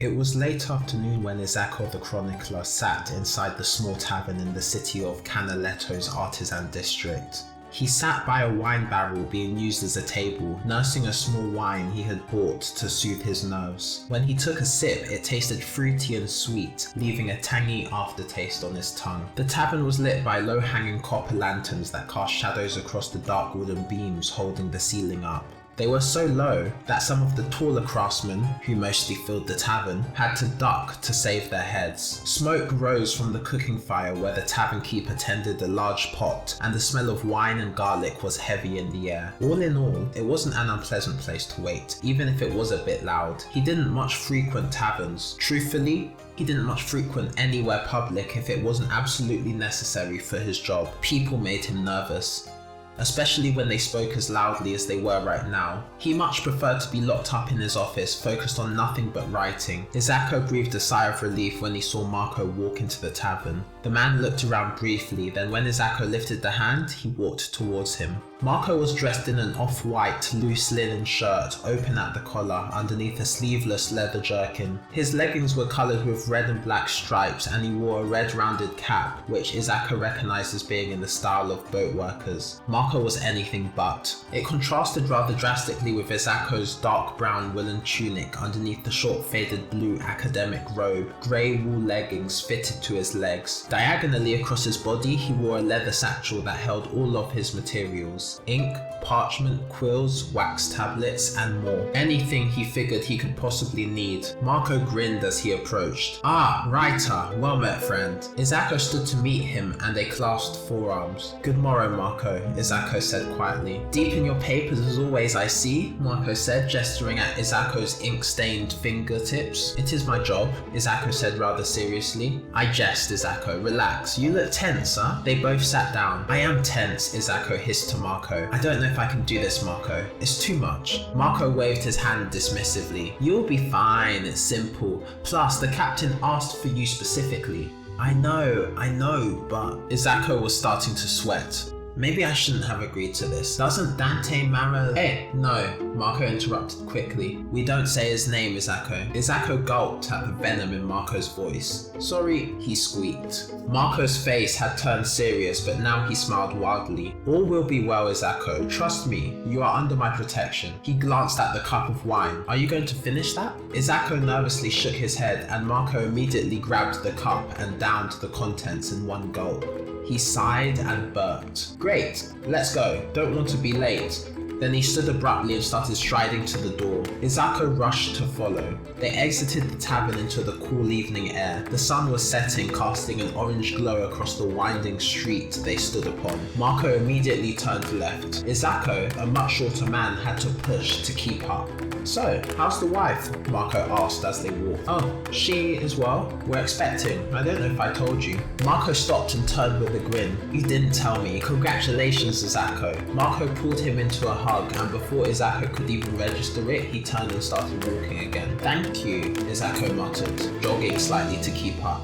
It was late afternoon when Izako the chronicler sat inside the small tavern in the city of Canaleto's artisan district. He sat by a wine barrel being used as a table, nursing a small wine he had bought to soothe his nerves. When he took a sip, it tasted fruity and sweet, leaving a tangy aftertaste on his tongue. The tavern was lit by low-hanging copper lanterns that cast shadows across the dark wooden beams holding the ceiling up. They were so low that some of the taller craftsmen, who mostly filled the tavern, had to duck to save their heads. Smoke rose from the cooking fire where the tavern keeper tended a large pot, and the smell of wine and garlic was heavy in the air. All in all, it wasn't an unpleasant place to wait, even if it was a bit loud. He didn't much frequent taverns. Truthfully, he didn't much frequent anywhere public if it wasn't absolutely necessary for his job. People made him nervous, especially when they spoke as loudly as they were right now. He much preferred to be locked up in his office, focused on nothing but writing. Izako breathed a sigh of relief when he saw Marco walk into the tavern. The man looked around briefly, then when Izako lifted the hand, he walked towards him. Marco was dressed in an off-white, loose linen shirt, open at the collar, underneath a sleeveless leather jerkin. His leggings were coloured with red and black stripes, and he wore a red rounded cap, which Izako recognised as being in the style of boat workers. Marco was anything but. It contrasted rather drastically with Izako's dark brown woolen tunic underneath the short faded blue academic robe, grey wool leggings fitted to his legs. Diagonally across his body, he wore a leather satchel that held all of his materials: ink, parchment, quills, wax tablets, and more. Anything he figured he could possibly need. Marco grinned as he approached. "Ah, writer, well met, friend." Izako stood to meet him and they clasped forearms. "Good morrow, Marco," Izako said quietly. "Deep in your papers as always, I see," Marco said, gesturing at Izako's ink-stained fingertips. "It is my job," Izako said rather seriously. "I jest, Izako. Relax. You look tense, huh?" They both sat down. "I am tense," Izako hissed to Marco. "I don't know if I can do this, Marco. It's too much." Marco waved his hand dismissively. "You'll be fine. It's simple. Plus, the captain asked for you specifically." I know, but..." Izako was starting to sweat. "Maybe I shouldn't have agreed to this. Doesn't Dante Mara..." "Hey, no," Marco interrupted quickly. "We don't say his name, Izako." Izako gulped at the venom in Marco's voice. "Sorry," he squeaked. Marco's face had turned serious, but now he smiled wildly. "All will be well, Izako. Trust me, you are under my protection." He glanced at the cup of wine. "Are you going to finish that?" Izako nervously shook his head, and Marco immediately grabbed the cup and downed the contents in one gulp. He sighed and burped. "Great, let's go. Don't want to be late." Then he stood abruptly and started striding to the door. Izako rushed to follow. They exited the tavern into the cool evening air. The sun was setting, casting an orange glow across the winding street they stood upon. Marco immediately turned left. Izako, a much shorter man, had to push to keep up. "So, how's the wife?" Marco asked as they walked. "Oh, she is well. We're expecting. I don't know if I told you." Marco stopped and turned with a grin. "You didn't tell me. Congratulations, Izako." Marco pulled him into a hug, and before Izako could even register it, he turned and started walking again. "Thank you," Izako muttered, jogging slightly to keep up.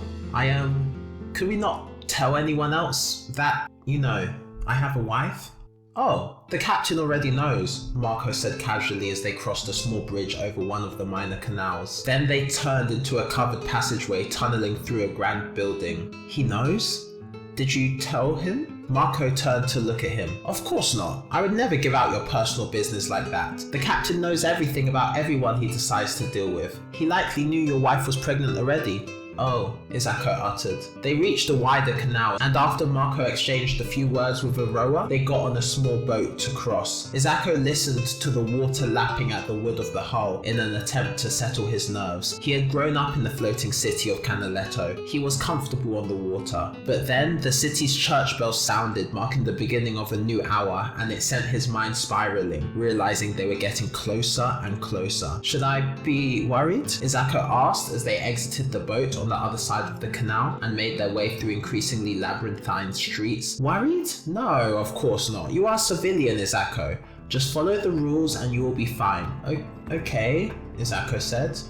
Could we not tell anyone else that, I have a wife?" "Oh, the captain already knows," Marco said casually as they crossed a small bridge over one of the minor canals. Then they turned into a covered passageway tunneling through a grand building. "He knows? Did you tell him?" Marco turned to look at him. "Of course not. I would never give out your personal business like that. The captain knows everything about everyone he decides to deal with. He likely knew your wife was pregnant already." "Oh," Izako uttered. They reached a wider canal, and after Marco exchanged a few words with a rower, they got on a small boat to cross. Izako listened to the water lapping at the wood of the hull in an attempt to settle his nerves. He had grown up in the floating city of Canaletto. He was comfortable on the water. But then the city's church bells sounded, marking the beginning of a new hour, and it sent his mind spiraling, realizing they were getting closer and closer. "Should I be worried?" Izako asked as they exited the boat on the other side of the canal and made their way through increasingly labyrinthine streets. "Worried? No, of course not. You are a civilian, Izako. Just follow the rules and you will be fine." "Okay," Izako said.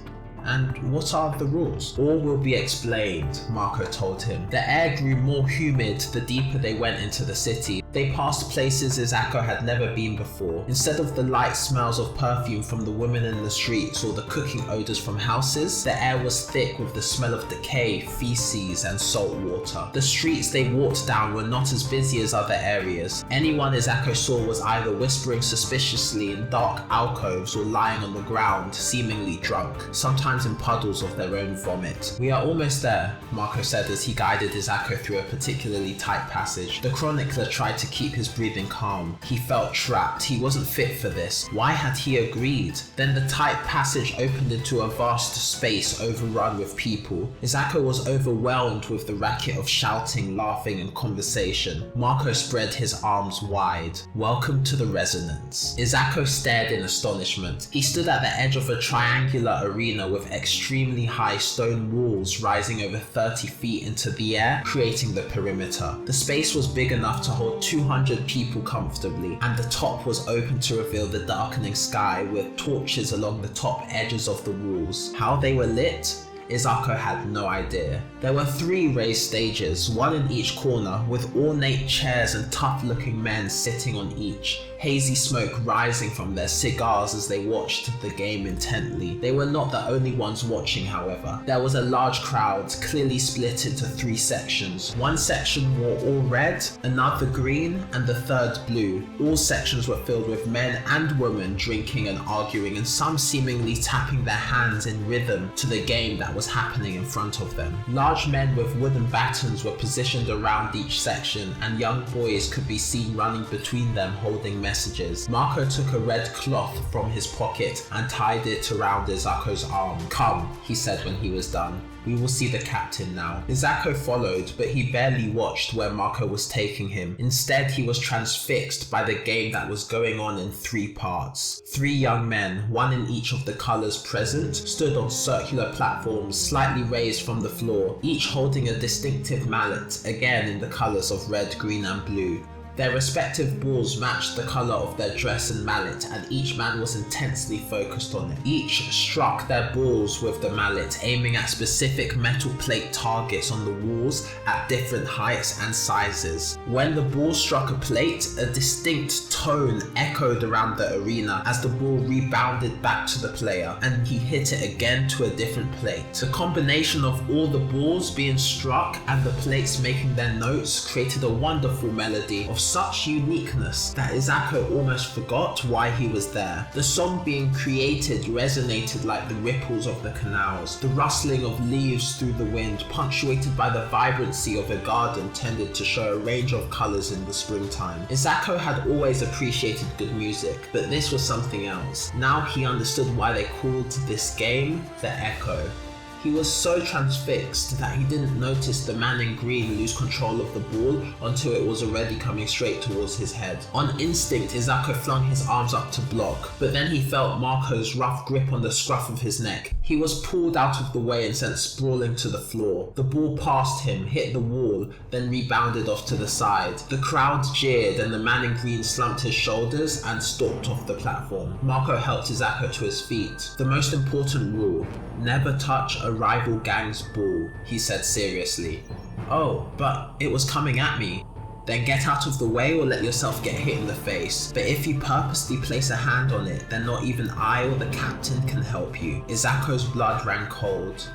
And what are the rules? All will be explained, Marco told him. The air grew more humid the deeper they went into the city. They passed places Izako had never been before. Instead of the light smells of perfume from the women in the streets or the cooking odors from houses, the air was thick with the smell of decay, feces, and salt water. The streets they walked down were not as busy as other areas. Anyone Izako saw was either whispering suspiciously in dark alcoves or lying on the ground, seemingly drunk, sometimes in puddles of their own vomit. We are almost there, Marco said as he guided Izako through a particularly tight passage. The chronicler tried to keep his breathing calm. He felt trapped. He wasn't fit for this. Why had he agreed? Then the tight passage opened into a vast space overrun with people. Izako was overwhelmed with the racket of shouting, laughing, and conversation. Marco spread his arms wide. Welcome to the resonance. Izako stared in astonishment. He stood at the edge of a triangular arena with extremely high stone walls rising over 30 feet into the air, creating the perimeter. The space was big enough to hold 200 people comfortably, and the top was open to reveal the darkening sky with torches along the top edges of the walls. How they were lit? Izako had no idea. There were 3 raised stages, one in each corner, with ornate chairs and tough-looking men sitting on each, hazy smoke rising from their cigars as they watched the game intently. They were not the only ones watching, however. There was a large crowd, clearly split into 3 sections. One section wore all red, another green, and the third blue. All sections were filled with men and women drinking and arguing, and some seemingly tapping their hands in rhythm to the game that was happening in front of them. Large men with wooden batons were positioned around each section, and young boys could be seen running between them holding messages. Marco took a red cloth from his pocket and tied it around Izako's arm. Come, he said when he was done. We will see the captain now. Izako followed, but he barely watched where Marco was taking him. Instead, he was transfixed by the game that was going on in 3 parts. 3 young men, one in each of the colors present, stood on circular platforms slightly raised from the floor, each holding a distinctive mallet, again in the colors of red, green, and blue. Their respective balls matched the colour of their dress and mallet, and each man was intensely focused on it. Each struck their balls with the mallet, aiming at specific metal plate targets on the walls at different heights and sizes. When the ball struck a plate, a distinct tone echoed around the arena as the ball rebounded back to the player, and he hit it again to a different plate. The combination of all the balls being struck and the plates making their notes created a wonderful melody of such uniqueness that Izako almost forgot why he was there. The song being created resonated like the ripples of the canals. The rustling of leaves through the wind, punctuated by the vibrancy of a garden, tended to show a range of colours in the springtime. Izako had always appreciated good music, but this was something else. Now he understood why they called this game the Echo. He was so transfixed that he didn't notice the man in green lose control of the ball until it was already coming straight towards his head. On instinct, Izako flung his arms up to block, but then he felt Marco's rough grip on the scruff of his neck. He was pulled out of the way and sent sprawling to the floor. The ball passed him, hit the wall, then rebounded off to the side. The crowd jeered and the man in green slumped his shoulders and stalked off the platform. Marco helped Izako to his feet. The most important rule: never touch a rival gang's ball, he said seriously. Oh, but it was coming at me. Then get out of the way or let yourself get hit in the face. But if you purposely place a hand on it, then not even I or the captain can help you. Izako's blood ran cold.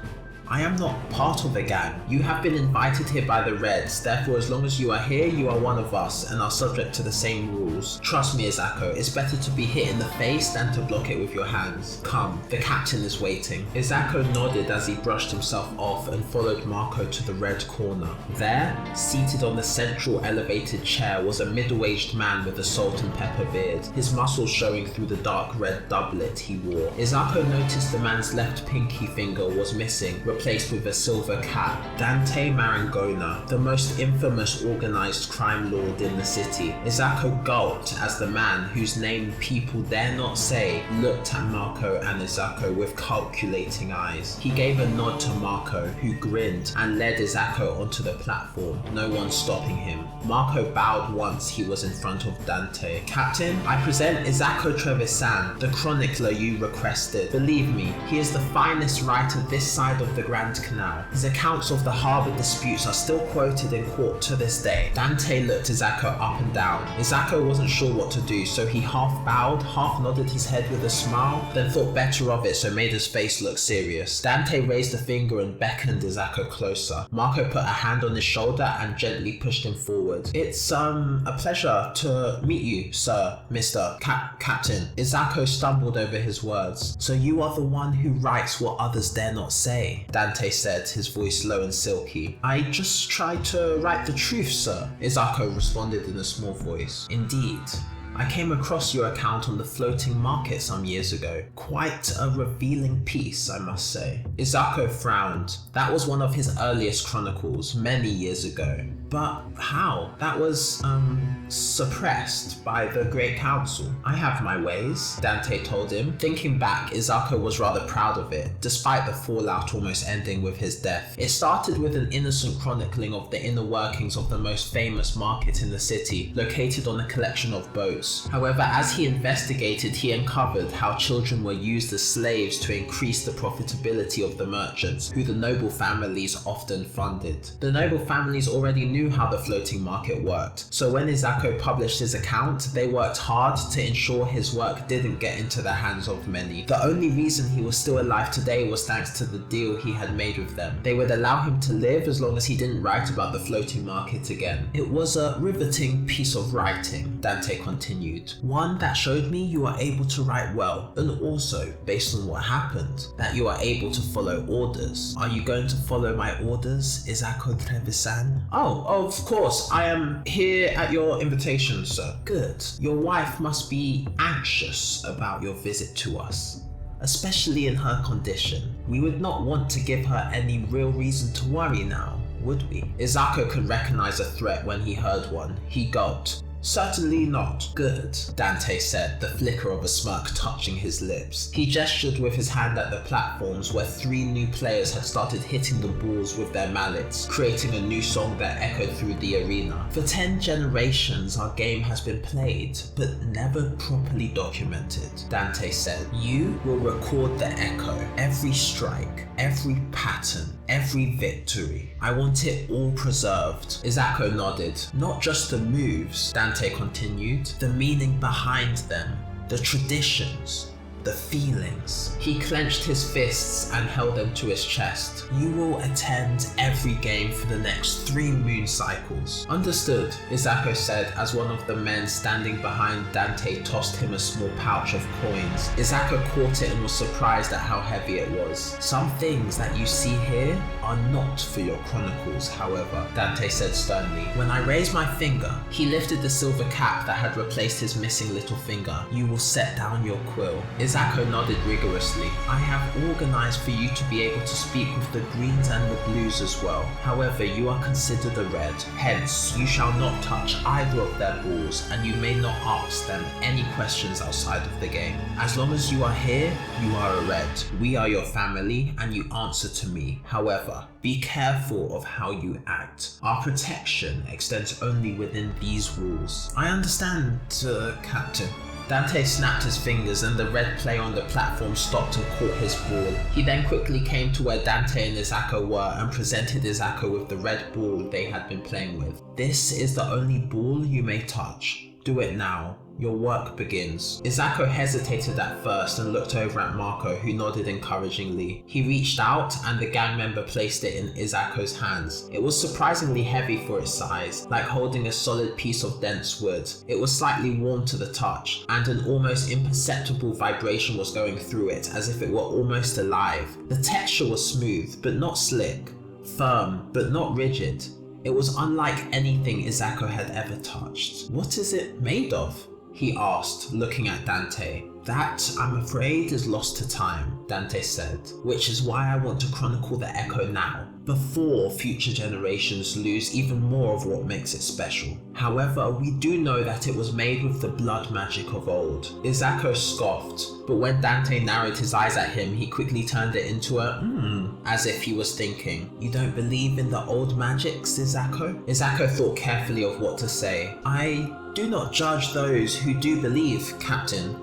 I am not part of the gang. You have been invited here by the Reds, therefore as long as you are here, you are one of us and are subject to the same rules. Trust me, Izako, it's better to be hit in the face than to block it with your hands. Come, the captain is waiting. Izako nodded as he brushed himself off and followed Marco to the red corner. There, seated on the central elevated chair, was a middle-aged man with a salt and pepper beard, his muscles showing through the dark red doublet he wore. Izako noticed the man's left pinky finger was missing, replaced with a silver cap. Dante Marangona, the most infamous organized crime lord in the city. Izako gulped as the man, whose name people dare not say, looked at Marco and Izako with calculating eyes. He gave a nod to Marco, who grinned and led Izako onto the platform, no one stopping him. Marco bowed once he was in front of Dante. Captain, I present Izako Trevisan, the chronicler you requested. Believe me, he is the finest writer this side of the Grand Canal. His accounts of the harbour disputes are still quoted in court to this day. Dante looked Izako up and down. Izako wasn't sure what to do, so he half bowed, half nodded his head with a smile, then thought better of it, so made his face look serious. Dante raised a finger and beckoned Izako closer. Marco put a hand on his shoulder and gently pushed him forward. It's a pleasure to meet you, sir, Mr. Captain. Izako stumbled over his words. So you are the one who writes what others dare not say, Dante said, his voice low and silky. I just try to write the truth, sir, Izako responded in a small voice. Indeed. I came across your account on the floating market some years ago. Quite a revealing piece, I must say. Izako frowned. That was one of his earliest chronicles, many years ago. But how? That was, suppressed by the Great Council. I have my ways, Dante told him. Thinking back, Izako was rather proud of it, despite the fallout almost ending with his death. It started with an innocent chronicling of the inner workings of the most famous market in the city, located on a collection of boats. However, as he investigated, he uncovered how children were used as slaves to increase the profitability of the merchants, who the noble families often funded. The noble families already knew how the floating market worked, so when Izako published his account, they worked hard to ensure his work didn't get into the hands of many. The only reason he was still alive today was thanks to the deal he had made with them. They would allow him to live as long as he didn't write about the floating market again. It was a riveting piece of writing, Dante continued. One that showed me you are able to write well, and also, based on what happened, that you are able to follow orders. Are you going to follow my orders, Izako Trevisan? Oh, of course, I am here at your invitation, sir. Good. Your wife must be anxious about your visit to us, especially in her condition. We would not want to give her any real reason to worry now, would we? Izako could recognize a threat when he heard one. He gulped. Certainly not. Good, Dante said, the flicker of a smirk touching his lips. He gestured with his hand at the platforms where 3 new players had started hitting the balls with their mallets, creating a new song that echoed through the arena. For 10 generations, our game has been played, but never properly documented, Dante said. You will record the echo, every strike, every pattern, every victory. I want it all preserved. Izako nodded. Not just the moves, Dante continued, the meaning behind them, the traditions, the feelings. He clenched his fists and held them to his chest. You will attend every game for the next 3 moon cycles. Understood, Izako said as one of the men standing behind Dante tossed him a small pouch of coins. Izako caught it and was surprised at how heavy it was. Some things that you see here are not for your chronicles, however, Dante said sternly. When I raised my finger, he lifted the silver cap that had replaced his missing little finger. You will set down your quill. Izako nodded rigorously. I have organized for you to be able to speak with the greens and the blues as well. However, you are considered a red. Hence, you shall not touch either of their balls, and you may not ask them any questions outside of the game. As long as you are here, you are a red. We are your family, and you answer to me. However, be careful of how you act. Our protection extends only within these rules. I understand, Captain. Dante snapped his fingers and the red player on the platform stopped and caught his ball. He then quickly came to where Dante and Izako were and presented Izako with the red ball they had been playing with. This is the only ball you may touch. Do it now. Your work begins. Izako hesitated at first and looked over at Marco, who nodded encouragingly. He reached out and the gang member placed it in Izako's hands. It was surprisingly heavy for its size, like holding a solid piece of dense wood. It was slightly warm to the touch, and an almost imperceptible vibration was going through it, as if it were almost alive. The texture was smooth, but not slick. Firm, but not rigid. It was unlike anything Izako had ever touched. What is it made of? He asked, looking at Dante. That, I'm afraid, is lost to time, Dante said, which is why I want to chronicle the Echo now, before future generations lose even more of what makes it special. However, we do know that it was made with the blood magic of old. Izako scoffed, but when Dante narrowed his eyes at him, he quickly turned it into a as if he was thinking, "You don't believe in the old magics, Izako?" Izako thought carefully of what to say. "I do not judge those who do believe, Captain.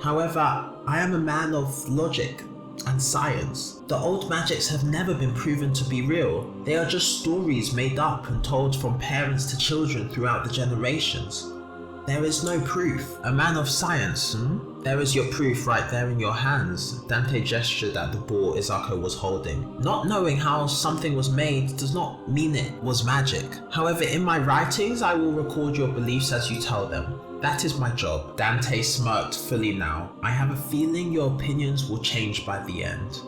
However, I am a man of logic and science. The old magics have never been proven to be real. They are just stories made up and told from parents to children throughout the generations. There is no proof. A man of science, There is your proof right there in your hands." Dante gestured at the ball Izako was holding. "Not knowing how something was made does not mean it was magic. However, in my writings, I will record your beliefs as you tell them. That is my job." Dante smirked fully now. "I have a feeling your opinions will change by the end.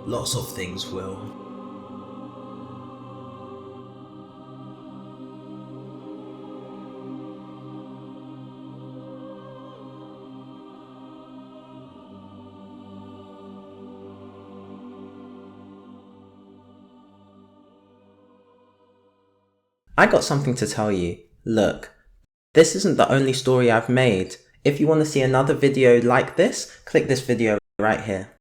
Lots of things will." I got something to tell you. Look, this isn't the only story I've made. If you want to see another video like this, click this video right here.